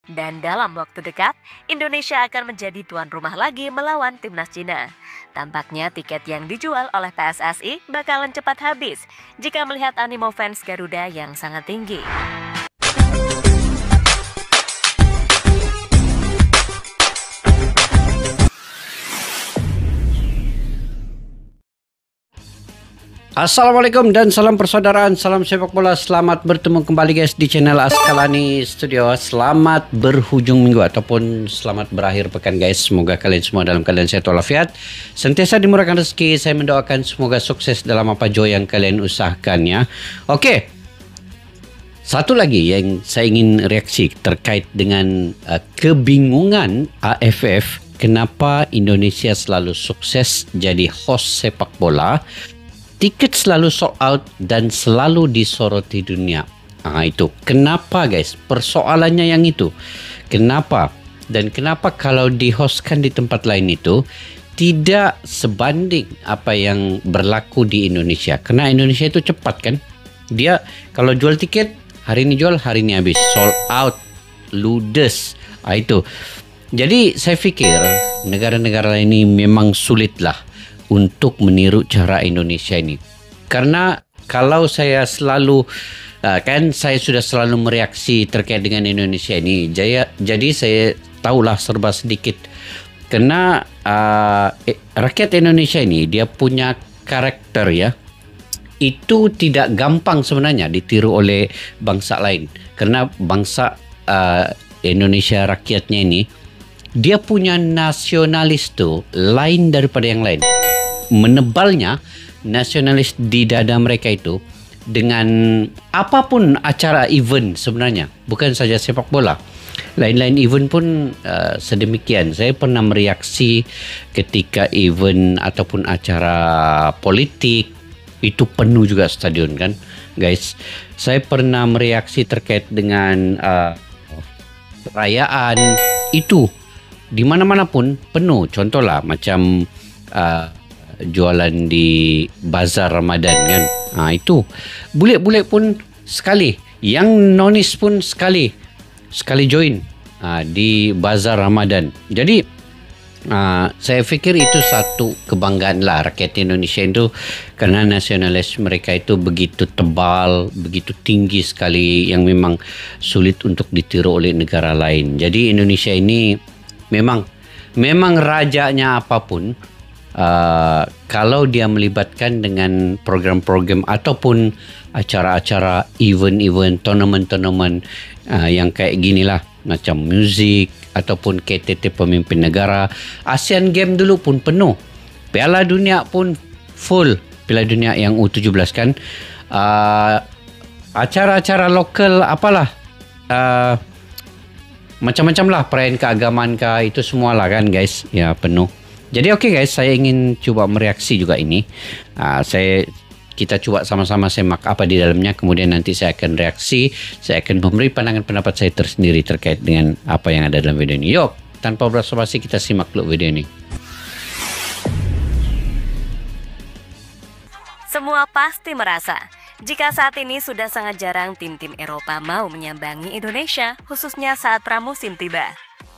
Dan dalam waktu dekat, Indonesia akan menjadi tuan rumah lagi melawan timnas Cina. Tampaknya tiket yang dijual oleh PSSI bakalan cepat habis jika melihat animo fans Garuda yang sangat tinggi. Assalamualaikum dan salam persaudaraan, salam sepak bola. Selamat bertemu kembali guys di channel Askalani Studio. Selamat berhujung minggu ataupun selamat berakhir pekan guys. Semoga kalian semua dalam keadaan sehat walafiat, sentiasa dimurahkan rezeki. Saya mendoakan semoga sukses dalam apa jua yang kalian usahakan ya. Oke, satu lagi yang saya ingin reaksi terkait dengan kebingungan AFF. Kenapa Indonesia selalu sukses jadi host sepak bola, tiket selalu sold out dan selalu disoroti dunia. Itu kenapa guys? Persoalannya yang itu. Kenapa? Dan kenapa kalau dihostkan di tempat lain itu tidak sebanding apa yang berlaku di Indonesia? Karena Indonesia itu cepat kan? Dia kalau jual tiket, hari ini jual, hari ini habis. Sold out, ludes. Itu. Jadi saya pikir negara-negara lain ini memang sulitlah untuk meniru cara Indonesia ini. Karena kalau saya selalu saya sudah selalu mereaksi terkait dengan Indonesia ini. Jadi saya tahulah serba sedikit. Karena rakyat Indonesia ini dia punya karakter ya. Itu tidak gampang sebenarnya ditiru oleh bangsa lain. Karena bangsa Indonesia rakyatnya ini dia punya nasionalis tuh lain daripada yang lain. Menebalnya nasionalis di dada mereka itu dengan apapun acara event sebenarnya, bukan saja sepak bola, lain-lain event pun sedemikian. Saya pernah mereaksi ketika event ataupun acara politik itu penuh juga stadion kan guys. Saya pernah mereaksi terkait dengan perayaan itu di mana-mana pun penuh. Contohlah macam jualan di bazar Ramadan kan. Itu bule-bule pun sekali, yang nonis pun sekali join di bazar Ramadan. Jadi saya fikir itu satu kebanggaan lah rakyat Indonesia itu, karena nasionalis mereka itu begitu tebal, begitu tinggi sekali, yang memang sulit untuk ditiru oleh negara lain. Jadi Indonesia ini memang rajanya apapun, kalau dia melibatkan dengan program-program ataupun acara-acara event-event, tournament-tournament yang kayak ginilah, macam muzik ataupun KTT pemimpin negara. ASEAN Game dulu pun penuh, Piala Dunia pun full, Piala Dunia yang U17 kan. Acara-acara lokal apalah, macam-macam lah, perayaan keagamaan kah, itu semualah kan guys, ya penuh. Jadi oke guys, saya ingin coba mereaksi juga ini. Kita coba sama-sama semak apa di dalamnya, kemudian nanti saya akan reaksi, saya akan memberi pandangan pendapat saya tersendiri terkait dengan apa yang ada dalam video ini. Yuk, tanpa basa-basi kita simak dulu video ini. Semua pasti merasa jika saat ini sudah sangat jarang tim-tim Eropa mau menyambangi Indonesia, khususnya saat pramusim tiba.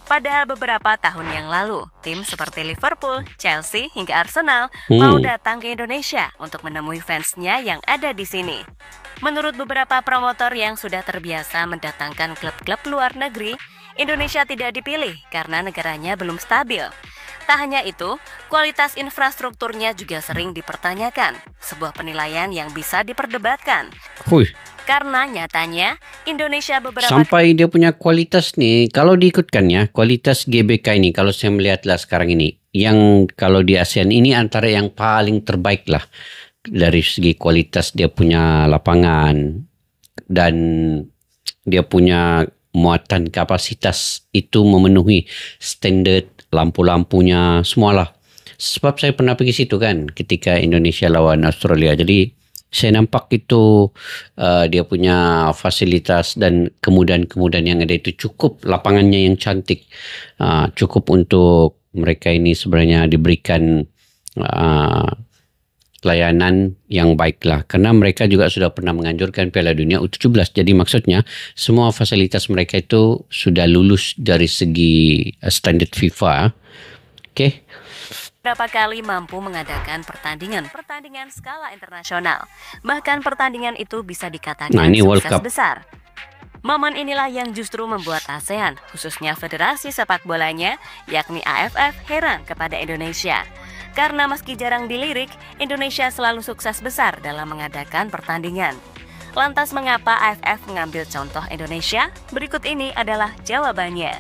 Padahal beberapa tahun yang lalu, tim seperti Liverpool, Chelsea, hingga Arsenal mau datang ke Indonesia untuk menemui fansnya yang ada di sini. Menurut beberapa promotor yang sudah terbiasa mendatangkan klub-klub luar negeri, Indonesia tidak dipilih karena negaranya belum stabil. Tak hanya itu, kualitas infrastrukturnya juga sering dipertanyakan, sebuah penilaian yang bisa diperdebatkan. Karena nyatanya Indonesia sampai dia punya kualitas nih, kalau diikutkan ya, kualitas GBK ini kalau saya melihatlah sekarang ini, yang kalau di ASEAN ini antara yang paling terbaik lah dari segi kualitas. Dia punya lapangan dan dia punya muatan kapasitas itu memenuhi standard, lampu-lampunya semualah. Sebab saya pernah pergi situ kan ketika Indonesia lawan Australia. Jadi saya nampak itu dia punya fasilitas dan kemudahan-kemudahan yang ada itu cukup, lapangannya yang cantik, cukup untuk mereka ini sebenarnya diberikan pelayanan yang baiklah, karena mereka juga sudah pernah menganjurkan Piala Dunia U17. Jadi maksudnya semua fasilitas mereka itu sudah lulus dari segi standard FIFA. Okey. Berapa kali mampu mengadakan pertandingan skala internasional. Bahkan pertandingan itu bisa dikatakan ini World sukses Cup besar. Momen inilah yang justru membuat ASEAN, khususnya Federasi Sepak Bolanya, yakni AFF, heran kepada Indonesia. Karena meski jarang dilirik, Indonesia selalu sukses besar dalam mengadakan pertandingan. Lantas mengapa AFF mengambil contoh Indonesia? Berikut ini adalah jawabannya.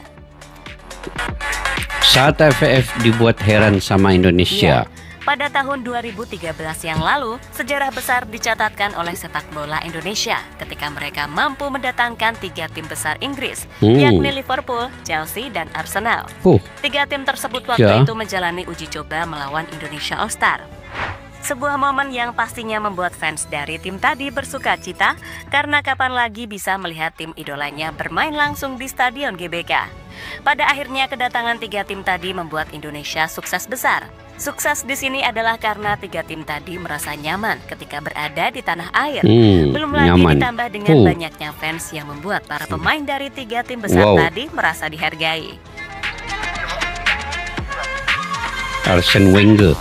Saat AFF dibuat heran sama Indonesia. Pada tahun 2013 yang lalu, sejarah besar dicatatkan oleh sepak bola Indonesia ketika mereka mampu mendatangkan 3 tim besar Inggris, yakni Liverpool, Chelsea, dan Arsenal. 3 tim tersebut waktu itu menjalani uji coba melawan Indonesia All-Star. Sebuah momen yang pastinya membuat fans dari tim tadi bersuka cita karena kapan lagi bisa melihat tim idolanya bermain langsung di Stadion GBK. Pada akhirnya kedatangan 3 tim tadi membuat Indonesia sukses besar. Sukses di sini adalah karena 3 tim tadi merasa nyaman ketika berada di tanah air. Belum lagi ditambah dengan banyaknya fans yang membuat para pemain dari 3 tim besar tadi merasa dihargai. Arsene Wenger.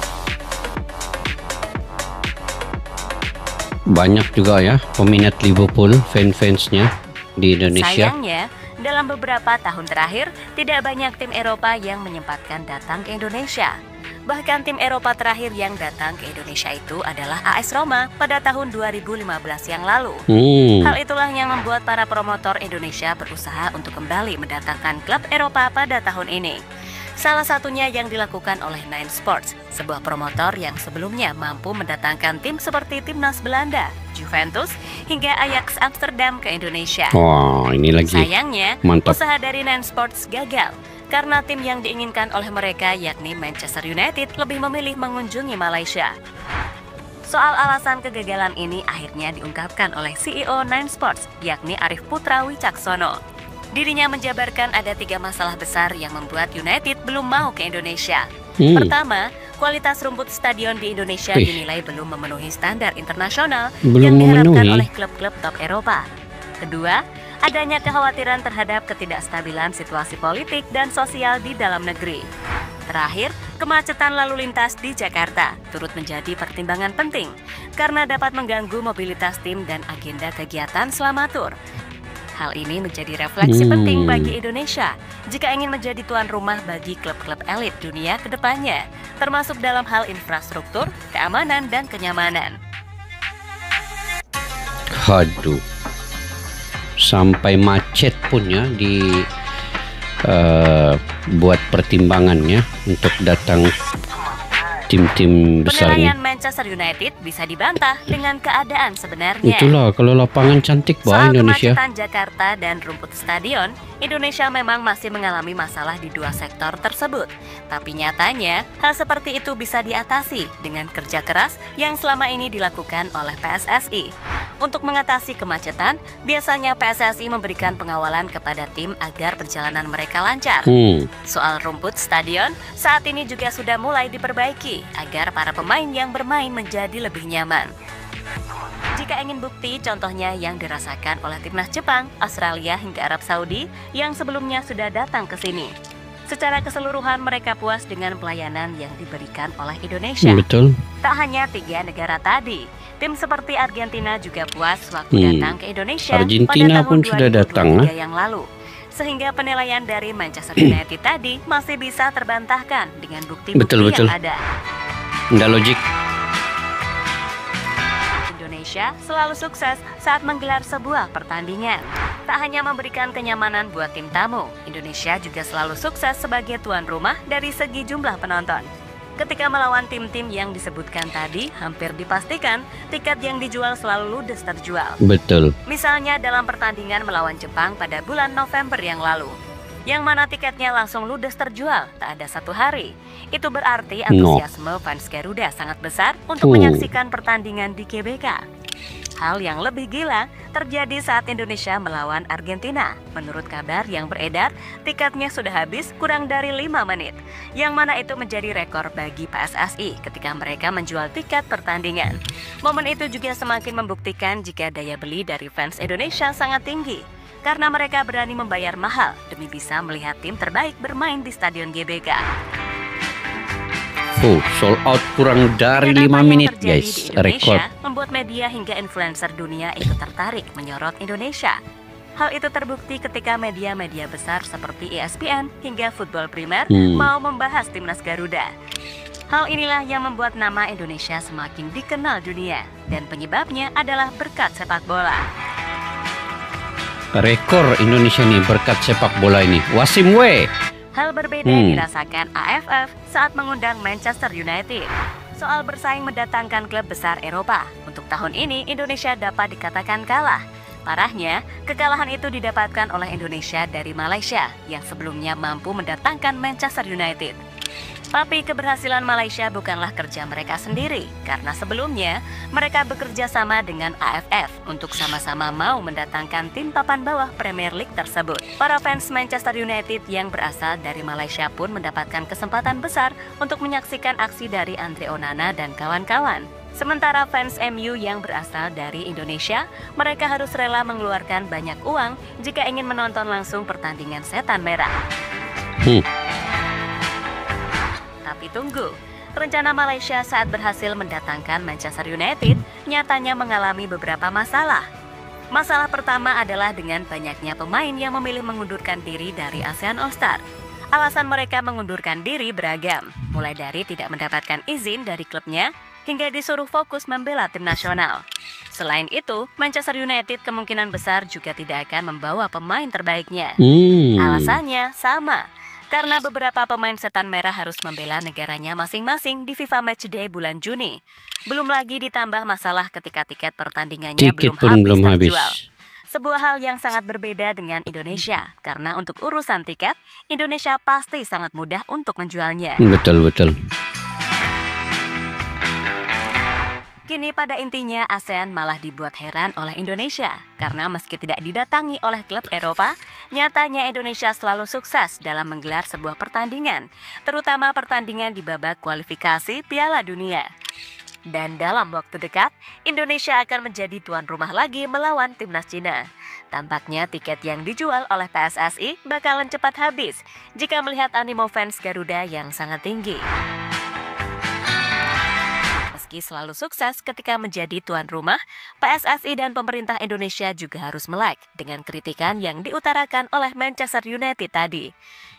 Banyak juga ya peminat Liverpool, fans-fansnya di Indonesia. Sayangnya, dalam beberapa tahun terakhir, tidak banyak tim Eropa yang menyempatkan datang ke Indonesia. Bahkan tim Eropa terakhir yang datang ke Indonesia itu adalah AS Roma pada tahun 2015 yang lalu. Hal itulah yang membuat para promotor Indonesia berusaha untuk kembali mendatangkan klub Eropa pada tahun ini. Salah satunya yang dilakukan oleh Nine Sports, sebuah promotor yang sebelumnya mampu mendatangkan tim seperti Timnas Belanda, Juventus, hingga Ajax Amsterdam ke Indonesia. Ini lagi. Sayangnya, usaha dari Nine Sports gagal. Karena tim yang diinginkan oleh mereka yakni Manchester United lebih memilih mengunjungi Malaysia. Soal alasan kegagalan ini akhirnya diungkapkan oleh CEO Nine Sports yakni Arif Putra Wicaksono. Dirinya menjabarkan ada 3 masalah besar yang membuat United belum mau ke Indonesia. Pertama, kualitas rumput stadion di Indonesia dinilai belum memenuhi standar internasional yang diharapkan oleh klub-klub top Eropa. Kedua, adanya kekhawatiran terhadap ketidakstabilan situasi politik dan sosial di dalam negeri. Terakhir, kemacetan lalu lintas di Jakarta turut menjadi pertimbangan penting karena dapat mengganggu mobilitas tim dan agenda kegiatan selama tur. Hal ini menjadi refleksi penting bagi Indonesia jika ingin menjadi tuan rumah bagi klub-klub elit dunia ke depannya, termasuk dalam hal infrastruktur, keamanan, dan kenyamanan. Aduh. Sampai macet pun ya buat pertimbangannya untuk datang tim-tim besar ini. Penilaian Manchester United bisa dibantah dengan keadaan sebenarnya. Itulah kalau lapangan cantik Soal Indonesia. Kemacetan Jakarta dan rumput stadion, Indonesia memang masih mengalami masalah di 2 sektor tersebut. Tapi nyatanya, hal seperti itu bisa diatasi dengan kerja keras yang selama ini dilakukan oleh PSSI. Untuk mengatasi kemacetan, biasanya PSSI memberikan pengawalan kepada tim agar perjalanan mereka lancar. Soal rumput stadion, saat ini juga sudah mulai diperbaiki agar para pemain yang bermain menjadi lebih nyaman. Jika ingin bukti, contohnya yang dirasakan oleh timnas Jepang, Australia hingga Arab Saudi yang sebelumnya sudah datang ke sini. Secara keseluruhan mereka puas dengan pelayanan yang diberikan oleh Indonesia. Betul. Tak hanya 3 negara tadi, tim seperti Argentina juga puas waktu datang ke Indonesia Argentina pada tahun pun sudah datang yang lalu. Sehingga penilaian dari Manchester United tadi masih bisa terbantahkan dengan bukti-bukti yang ada. Nggak logik. Indonesia selalu sukses saat menggelar sebuah pertandingan. Tak hanya memberikan kenyamanan buat tim tamu, Indonesia juga selalu sukses sebagai tuan rumah dari segi jumlah penonton. Ketika melawan tim-tim yang disebutkan tadi, hampir dipastikan tiket yang dijual selalu ludes terjual. Betul. Misalnya dalam pertandingan melawan Jepang pada bulan November yang lalu, yang mana tiketnya langsung ludes terjual tak ada 1 hari. Itu berarti antusiasme fans Garuda sangat besar untuk menyaksikan pertandingan di GBK. Hal yang lebih gila terjadi saat Indonesia melawan Argentina. Menurut kabar yang beredar, tiketnya sudah habis kurang dari 5 menit. Yang mana itu menjadi rekor bagi PSSI ketika mereka menjual tiket pertandingan. Momen itu juga semakin membuktikan jika daya beli dari fans Indonesia sangat tinggi. Karena mereka berani membayar mahal demi bisa melihat tim terbaik bermain di Stadion GBK. Sold out kurang dari 5 menit guys, rekor. Membuat media hingga influencer dunia ikut tertarik menyorot Indonesia. Hal itu terbukti ketika media-media besar seperti ESPN hingga Football Primer mau membahas timnas Garuda. Hal inilah yang membuat nama Indonesia semakin dikenal dunia, dan penyebabnya adalah berkat sepak bola. Rekor Indonesia nih berkat sepak bola ini. Wasim we. Hal berbeda dirasakan AFF saat mengundang Manchester United. Soal bersaing mendatangkan klub besar Eropa, untuk tahun ini Indonesia dapat dikatakan kalah. Parahnya, kekalahan itu didapatkan oleh Indonesia dari Malaysia yang sebelumnya mampu mendatangkan Manchester United. Tapi keberhasilan Malaysia bukanlah kerja mereka sendiri, karena sebelumnya mereka bekerja sama dengan AFF untuk sama-sama mau mendatangkan tim papan bawah Premier League tersebut. Para fans Manchester United yang berasal dari Malaysia pun mendapatkan kesempatan besar untuk menyaksikan aksi dari Andre Onana dan kawan-kawan. Sementara fans MU yang berasal dari Indonesia, mereka harus rela mengeluarkan banyak uang jika ingin menonton langsung pertandingan Setan Merah. Tapi tunggu, rencana Malaysia saat berhasil mendatangkan Manchester United nyatanya mengalami beberapa masalah. Masalah pertama adalah dengan banyaknya pemain yang memilih mengundurkan diri dari ASEAN All-Star. Alasan mereka mengundurkan diri beragam, mulai dari tidak mendapatkan izin dari klubnya, hingga disuruh fokus membela tim nasional. Selain itu, Manchester United kemungkinan besar juga tidak akan membawa pemain terbaiknya. Alasannya sama. Karena beberapa pemain Setan Merah harus membela negaranya masing-masing di FIFA Matchday bulan Juni. Belum lagi ditambah masalah ketika tiket pertandingannya belum habis terjual. Sebuah hal yang sangat berbeda dengan Indonesia, karena untuk urusan tiket, Indonesia pasti sangat mudah untuk menjualnya. Betul. Kini pada intinya ASEAN malah dibuat heran oleh Indonesia, karena meski tidak didatangi oleh klub Eropa, nyatanya Indonesia selalu sukses dalam menggelar sebuah pertandingan, terutama pertandingan di babak kualifikasi Piala Dunia. Dan dalam waktu dekat, Indonesia akan menjadi tuan rumah lagi melawan timnas Cina. Tampaknya tiket yang dijual oleh PSSI bakalan cepat habis jika melihat animo fans Garuda yang sangat tinggi. Meski selalu sukses ketika menjadi tuan rumah, PSSI dan pemerintah Indonesia juga harus melek dengan kritikan yang diutarakan oleh Manchester United tadi.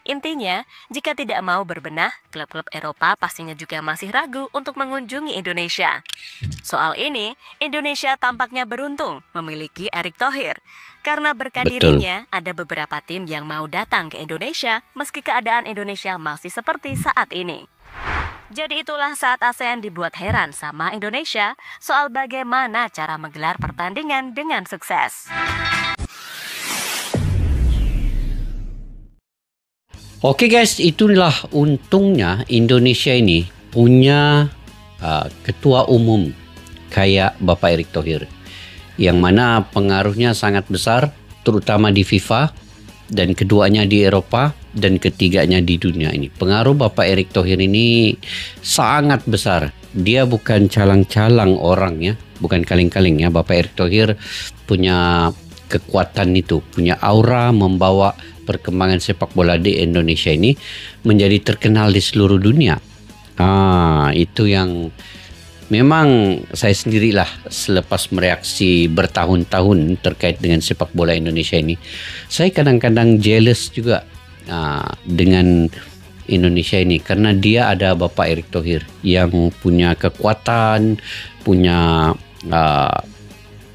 Intinya, jika tidak mau berbenah, klub-klub Eropa pastinya juga masih ragu untuk mengunjungi Indonesia. Soal ini, Indonesia tampaknya beruntung memiliki Erick Thohir. Karena berkat dirinya, ada beberapa tim yang mau datang ke Indonesia meski keadaan Indonesia masih seperti saat ini. Jadi itulah saat ASEAN dibuat heran sama Indonesia soal bagaimana cara menggelar pertandingan dengan sukses. Oke guys, itulah untungnya Indonesia ini punya ketua umum kayak Bapak Erick Thohir, yang mana pengaruhnya sangat besar, terutama di FIFA, dan keduanya di Eropa, dan ketiganya di dunia ini. Pengaruh Bapak Erick Thohir ini sangat besar. Dia bukan calang-calang orang ya, bukan kaleng-kaleng ya. Bapak Erick Thohir punya kekuatan itu, punya aura membawa perkembangan sepak bola di Indonesia ini menjadi terkenal di seluruh dunia. Itu yang memang saya sendirilah selepas mereaksi bertahun-tahun terkait dengan sepak bola Indonesia ini, saya kadang-kadang jealous juga dengan Indonesia ini, karena dia ada Bapak Erick Thohir yang punya kekuatan, punya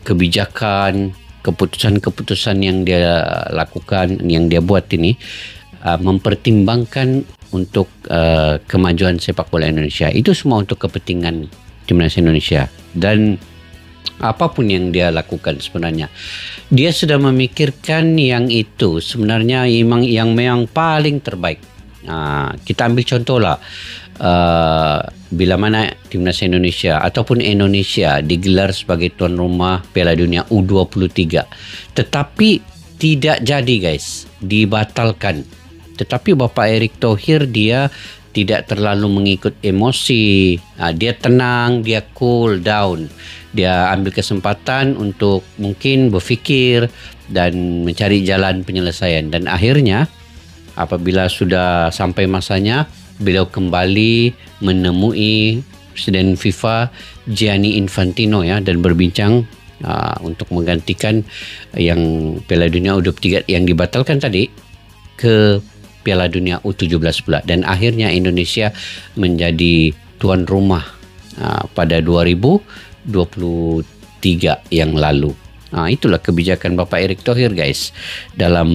kebijakan, keputusan-keputusan yang dia lakukan, yang dia buat ini mempertimbangkan untuk kemajuan sepak bola Indonesia. Itu semua untuk kepentingan timnas Indonesia. Dan apapun yang dia lakukan sebenarnya, dia sudah memikirkan yang itu sebenarnya yang paling terbaik. Kita ambil contoh lah, bila mana timnas Indonesia ataupun Indonesia digelar sebagai tuan rumah Piala Dunia U23. Tetapi tidak jadi guys, dibatalkan. Tetapi Bapak Erick Thohir dia tidak terlalu mengikut emosi. Dia tenang, dia cool down. Dia ambil kesempatan untuk mungkin berfikir dan mencari jalan penyelesaian. Dan akhirnya apabila sudah sampai masanya, beliau kembali menemui Presiden FIFA Gianni Infantino ya, dan berbincang untuk menggantikan yang Piala Dunia U23 yang dibatalkan tadi ke Piala Dunia U17 pula. Dan akhirnya Indonesia menjadi tuan rumah pada 2023 yang lalu. Itulah kebijakan Bapak Erick Thohir guys dalam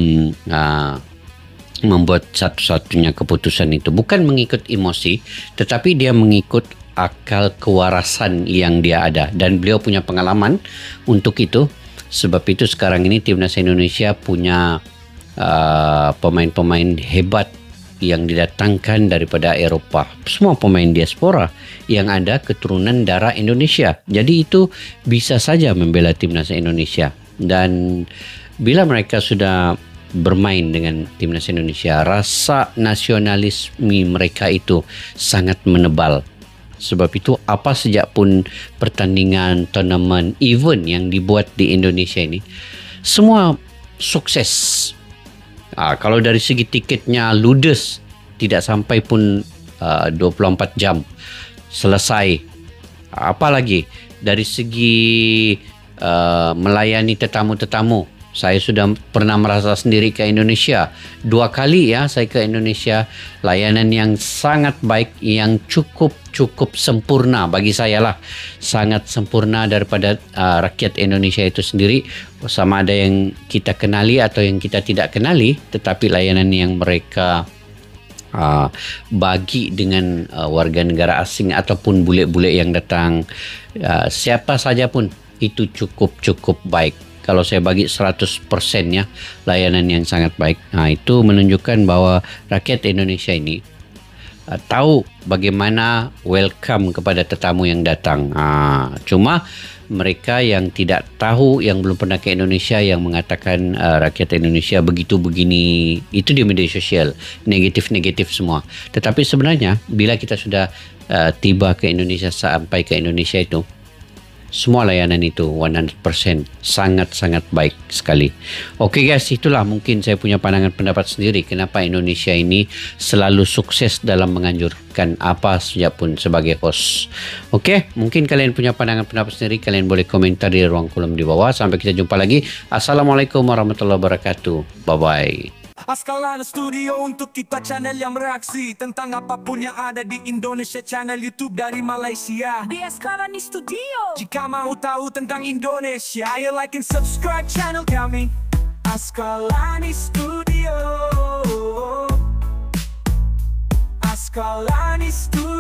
membuat satu-satunya keputusan itu. Bukan mengikut emosi, tetapi dia mengikut akal kewarasan yang dia ada. Dan beliau punya pengalaman untuk itu. Sebab itu sekarang ini timnas Indonesia punya pemain-pemain hebat yang didatangkan daripada Eropah. Semua pemain diaspora yang ada keturunan darah Indonesia. Jadi itu bisa saja membela timnas Indonesia. Dan bila mereka sudah bermain dengan timnas Indonesia, rasa nasionalisme mereka itu sangat menebal. Sebab itu apa sejak pun pertandingan, turnamen, event yang dibuat di Indonesia ini semua sukses. Kalau dari segi tiketnya ludes, tidak sampai pun 24 jam selesai. Apalagi dari segi melayani tetamu-tetamu, saya sudah pernah merasa sendiri ke Indonesia 2 kali ya, saya ke Indonesia. Layanan yang sangat baik, yang cukup sempurna bagi saya lah, sangat sempurna daripada rakyat Indonesia itu sendiri. Sama ada yang kita kenali atau yang kita tidak kenali, tetapi layanan yang mereka bagi dengan warga negara asing ataupun bule-bule yang datang, siapa saja pun itu cukup baik. Kalau saya bagi 100% ya, layanan yang sangat baik. Itu menunjukkan bahwa rakyat Indonesia ini tahu bagaimana welcome kepada tetamu yang datang. Cuma mereka yang tidak tahu, yang belum pernah ke Indonesia, yang mengatakan rakyat Indonesia begitu begini, itu di media sosial, negatif semua. Tetapi sebenarnya bila kita sudah tiba ke Indonesia, sampai ke Indonesia itu, semua layanan itu 100% sangat-sangat baik sekali. Okey guys, itulah mungkin saya punya pandangan pendapat sendiri kenapa Indonesia ini selalu sukses dalam menganjurkan apa saja pun sebagai host. Okey, mungkin kalian punya pandangan pendapat sendiri, kalian boleh komentar di ruang kolom di bawah. Sampai kita jumpa lagi. Assalamualaikum warahmatullahi wabarakatuh. Bye-bye. Askalani Studio untuk kita channel yang bereaksi tentang apapun yang ada di Indonesia, channel YouTube dari Malaysia di Askalani Studio. Jika mau tahu tentang Indonesia, ayo like and subscribe channel kami Askalani Studio. Askalani Studio.